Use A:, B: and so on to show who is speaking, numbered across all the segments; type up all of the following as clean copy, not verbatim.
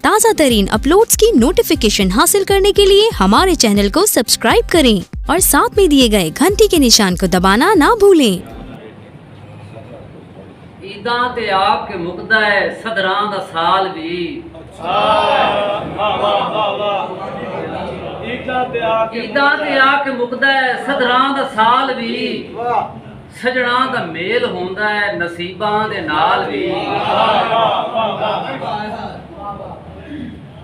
A: ताज़ा तरीन अपलोड्स की नोटिफिकेशन हासिल करने के लिए हमारे चैनल को सब्सक्राइब करें और साथ में दिए गए घंटी के निशान को दबाना ना भूलें।
B: ईदा ते आके मुकदा है सदरां दा साल भी। ईदा ते आके मुकदा है सदरां दा साल भी। सजना दा मेल होंदा है नसीबां दे नाल भी।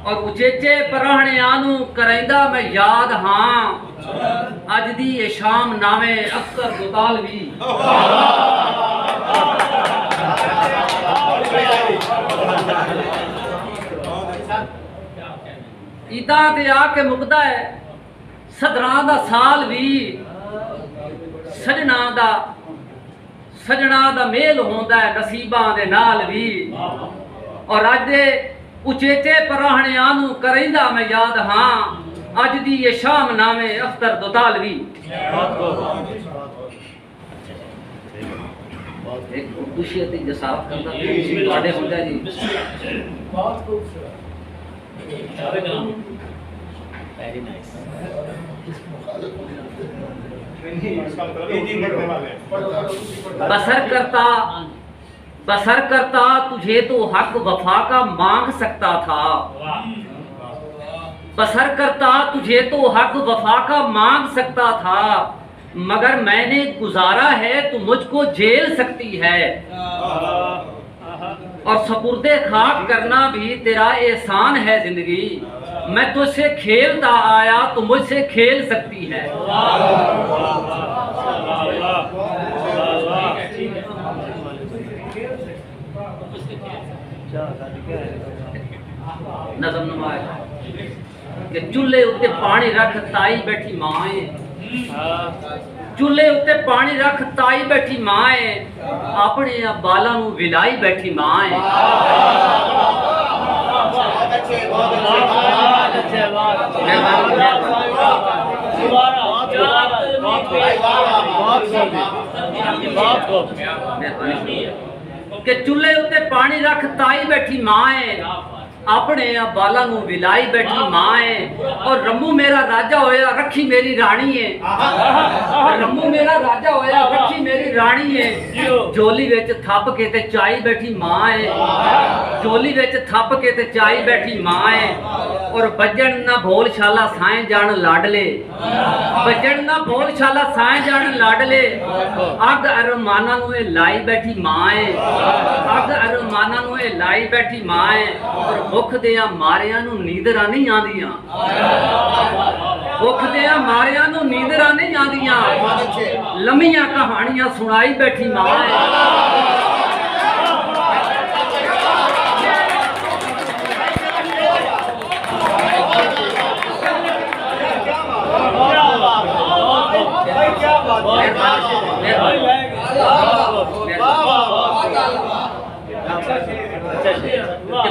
B: और उचेचे पराहणियां नूं करैंदा मैं याद हां अज दी ए शाम नावे अख्तर दुतालवी। ईदा ते आके मुकदा है सदरां दा साल भी। सजना दा मेल होंदा है नसीबां दे नाल भी। और अज दे उचेचे पराहणियां नूं करैंदा मैं याद हां अज दी ये शाम नामे अख्तर दुतालवी। एक खुशियत जसाफ करदा तुहाडे होंदा जी। बहुत खूबसूरत, वेरी नाइस। बसर करता तुझे तो हक वफा का मांग सकता था। बसर करता तुझे तो हक वफा का मांग सकता था। मगर मैंने गुजारा है तू मुझको झेल सकती है। और सपुर्दे खाक करना भी तेरा एहसान है जिंदगी। मैं तुझसे खेलता आया तो मुझसे खेल सकती है। नज़म नमाज कि चूल्हे उत्ते पानी रख ताई बैठी माए। चूल्हे उत्ते पानी रख ताई बैठी माए। अपने बाला नूं विलाई बैठी माए। कि चूल्हे उत्ते पानी रख ताई बैठी माए। अपने बाला नूं विलाई बैठी माए। और रम्मू मेरा राजा होया रखी मेरी रानी है। रम्मू मेरा राजा होया रखी मेरी रानी है। झोली विच थप के ते चाई बैठी मां है। झोली विच थप के ते चाई बैठी मां है। और बजन ना भोल शाला साए जान लाडले। बजन ना भोल शाला साए जान लाडले। अग अरमाना नूं ए लाई बैठी मां है। अग अरमाना नूं ए लाई बैठी मां है। और भुख दिया मारिया नूं नींदरां नहीं आंदियां। भुख दिया मारिया नूं नींदरां नहीं आंदियां। लम्मियां कहानियां सुनाई बैठी मां है।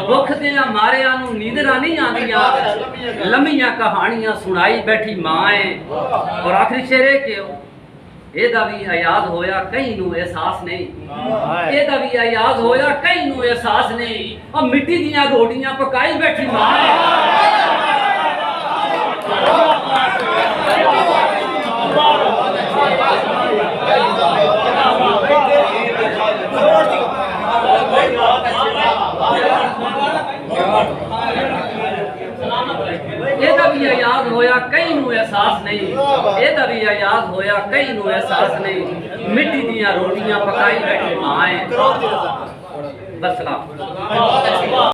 B: भुख दिया मारिया नूं नींदरां नहीं आंदियां। लम्मियां कहानियां सुनाई बैठी मां है। और आखिरी शेर है कि एदा भी अयाद होया कई नूं एहसास नहीं। एदा भी अयाद होया कई नूं एहसास नहीं। और मिट्टी दियां रोटियां पकाई बैठी मां है। एदा भी याद होया कई नूं एहसास नहीं। एदा भी याद होया कई नूं एहसास नहीं। मिट्टी दियां रोटियां पकाई बैठी मां है। बस सलाम।